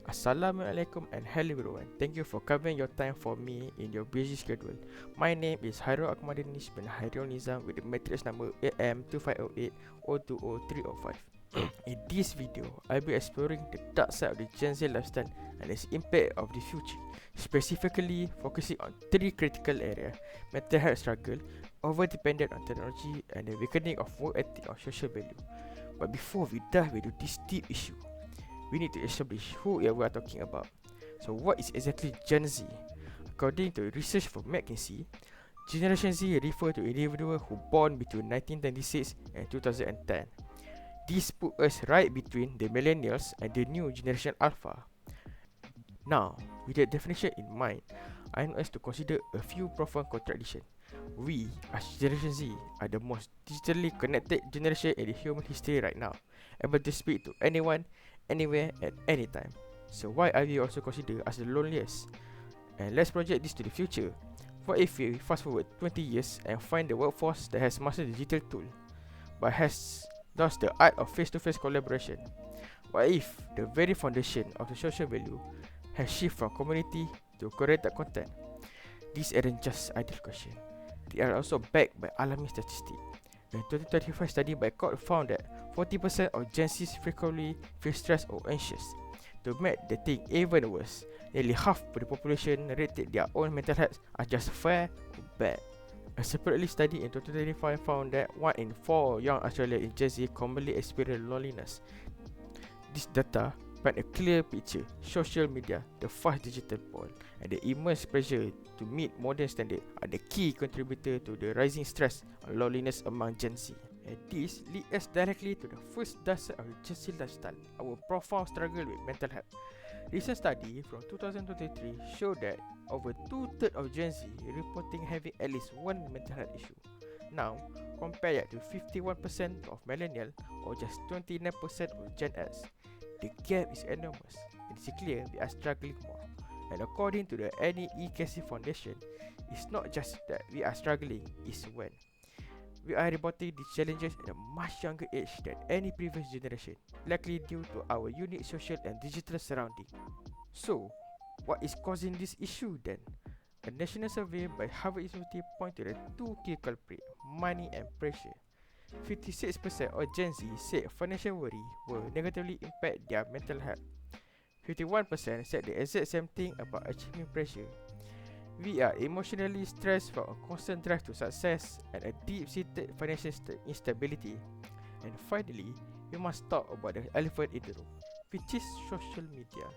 Assalamualaikum and hello everyone. Thank you for covering your time for me in your busy schedule. My name is Hairul Akmadinish bin Hairul Nizam with the matrix number AM2508020305. In this video, I'll be exploring the dark side of the Gen Z lifestyle and its impact of the future, specifically focusing on three critical areas: mental health struggle, over-dependent on technology, and the weakening of work ethic or social value. But before we dive into this deep issue, we need to establish who we are talking about. So what is exactly Gen Z? According to research from McKinsey, Generation Z refer to individuals who born between 1996 and 2010. This put us right between the millennials and the new generation Alpha. Now, with that definition in mind, I want us to consider a few profound contradictions. We, as Generation Z, are the most digitally connected generation in the human history right now, able to speak to anyone, anywhere, at any time. So why are we also considered as the loneliest? And let's project this to the future. What if we fast forward 20 years and find the workforce that has mastered the digital tool, but has lost the art of face-to-face collaboration? What if the very foundation of the social value has shifted from community to curated content? These aren't just idle questions. They are also backed by alarming statistics. A 2025 study by Court found that 40% of Gen Zs frequently feel stressed or anxious. To make the thing even worse, nearly half of the population rated their own mental health as just fair or bad. A separately study in 2025 found that 1 in 4 young Australians in Gen Z commonly experience loneliness. This data paint a clear picture. Social media, the fast digital world, and the immense pressure to meet modern standards are the key contributor to the rising stress and loneliness among Gen Z. And this leads us directly to the first downside of the Gen Z lifestyle, our profound struggle with mental health. Recent study from 2023 showed that over 2/3 of Gen Z reporting having at least one mental health issue. Now, compare that to 51% of millennials or just 29% of Gen X. The gap is enormous. It is clear we are struggling more. And according to the NEEKC Foundation, it's not just that we are struggling, it's when. We are reporting these challenges at a much younger age than any previous generation, likely due to our unique social and digital surrounding. So, what is causing this issue then? A national survey by Harvard University pointed to two key culprits: money and pressure. 56% of Gen Z said financial worry will negatively impact their mental health. 51% said the exact same thing about achieving pressure. We are emotionally stressed from a constant drive to success and a deep-seated financial instability. And finally, we must talk about the elephant in the room, which is social media.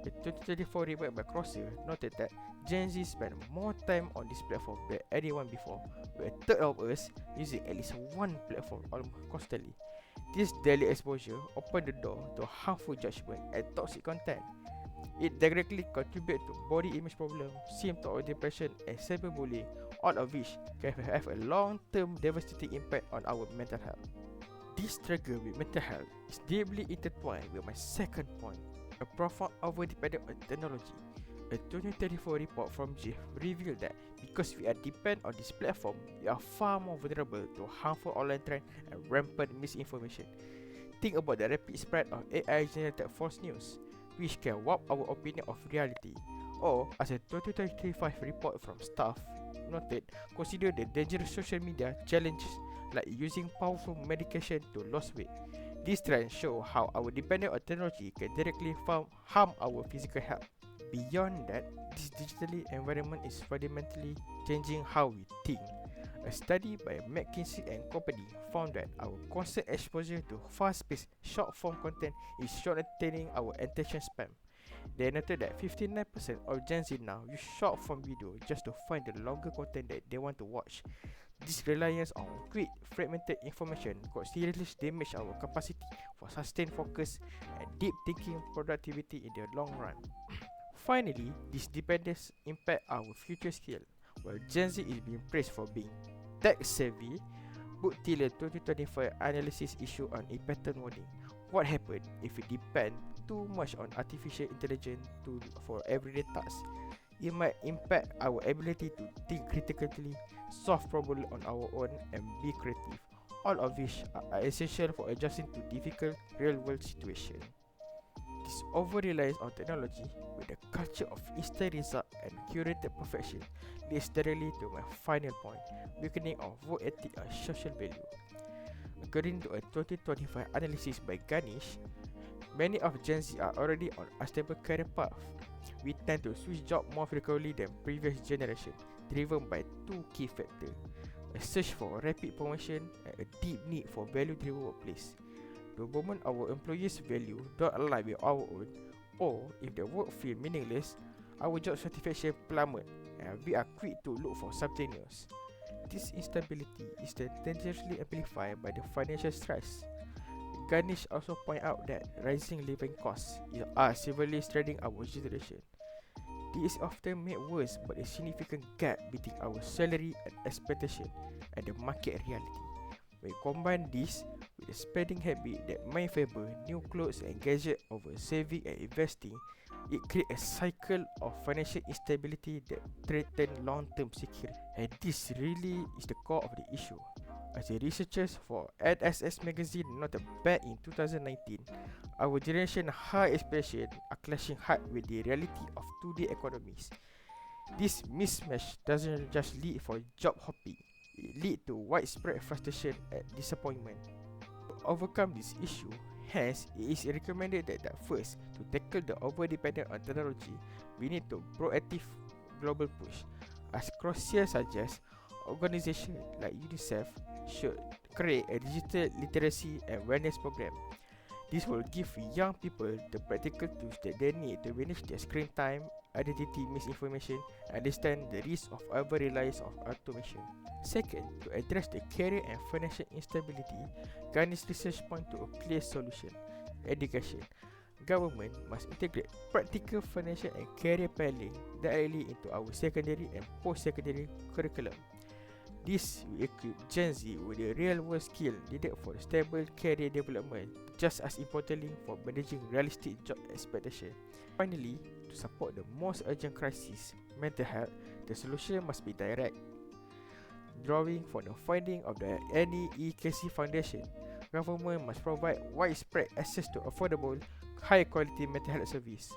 The 2024 report by Crosser noted that Gen Z spend more time on this platform than anyone before, with a third of us using at least one platform almost constantly. This daily exposure opened the door to harmful judgment and toxic content. It directly contributes to body image problems, symptoms of depression, and cyberbullying, all of which can have a long-term devastating impact on our mental health. This struggle with mental health is deeply intertwined with my second point, a profound overdependence on technology. A 2034 report from JIF revealed that because we are dependent on this platform, we are far more vulnerable to harmful online trends and rampant misinformation. Think about the rapid spread of AI-generated false news, which can warp our opinion of reality. Or, as a 2025 report from staff noted, consider the dangerous social media challenges like using powerful medication to lose weight. These trends show how our dependence on technology can directly harm our physical health. Beyond that, this digital environment is fundamentally changing how we think. A study by McKinsey and Company found that our constant exposure to fast-paced, short-form content is shortening our attention span. They noted that 59% of Gen Z now use short-form video just to find the longer content that they want to watch. This reliance on quick, fragmented information could seriously damage our capacity for sustained focus and deep thinking productivity in the long run. Finally, this dependence impact our future skill. While Gen Z is being praised for being tech-savvy, Book Tiller 2025 analysis issue on a pattern warning. What happens if we depend too much on artificial intelligence for everyday tasks? It might impact our ability to think critically, solve problems on our own, and be creative, all of which are essential for adjusting to difficult real-world situations. This over-reliance on technology with a culture of instant result and curated perfection leads directly to my final point, weakening of work ethic and social value. According to a 2025 analysis by Ganesh, many of Gen Z are already on unstable career path. We tend to switch job more frequently than previous generation, driven by two key factors: a search for rapid promotion and a deep need for value-driven workplace. The moment our employees' value don't align with our own, or if the work feels meaningless, our job satisfaction plummet and we are quick to look for something else. This instability is then dangerously amplified by the financial stress. Ganesh also point out that rising living costs are severely straightening our generation. This is often made worse by the significant gap between our salary and expectation and the market reality. When you combine this with a spending habit that may favor new clothes and gadgets over saving and investing, it creates a cycle of financial instability that threatens long-term security. And this really is the core of the issue. As the researchers for NSS magazine noted back in 2019, our generation high expectations are clashing hard with the reality of today's economies. This mismatch doesn't just lead for job hopping, it leads to widespread frustration and disappointment. To overcome this issue, hence, it is recommended that first, to tackle the over-dependence on technology, we need to proactive global push. As Croatia suggests, organizations like UNICEF should create a digital literacy and awareness program. This will give young people the practical tools that they need to manage their screen time, identity misinformation, and understand the risk of over-reliance on automation. Second, to address the career and financial instability, Ganesh research point to a clear solution: education. Government must integrate practical financial and career planning directly into our secondary and post-secondary curriculum. This will equip Gen Z with the real-world skill needed for stable career development, just as importantly for managing realistic job expectations. Finally, to support the most urgent crisis, mental health, the solution must be direct. Drawing from the finding of the NEEKC Foundation, government must provide widespread access to affordable, high-quality mental health service.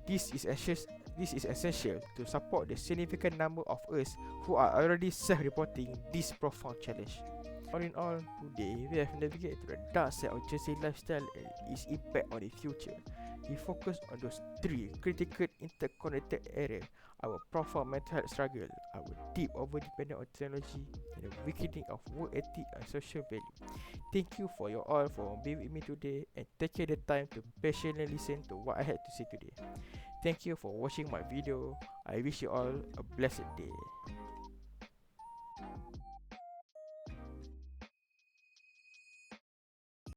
This is essential to support the significant number of us who are already self-reporting this profound challenge. All in all, today we have navigated the dark side of Gen Z lifestyle and its impact on the future. We focus on those three critical interconnected areas: our profound mental health struggle, our deep over-dependence on technology, and the weakening of work ethic and social value. Thank you for your all for being with me today, and taking the time to patiently listen to what I had to say today. Thank you for watching my video. I wish you all a blessed day.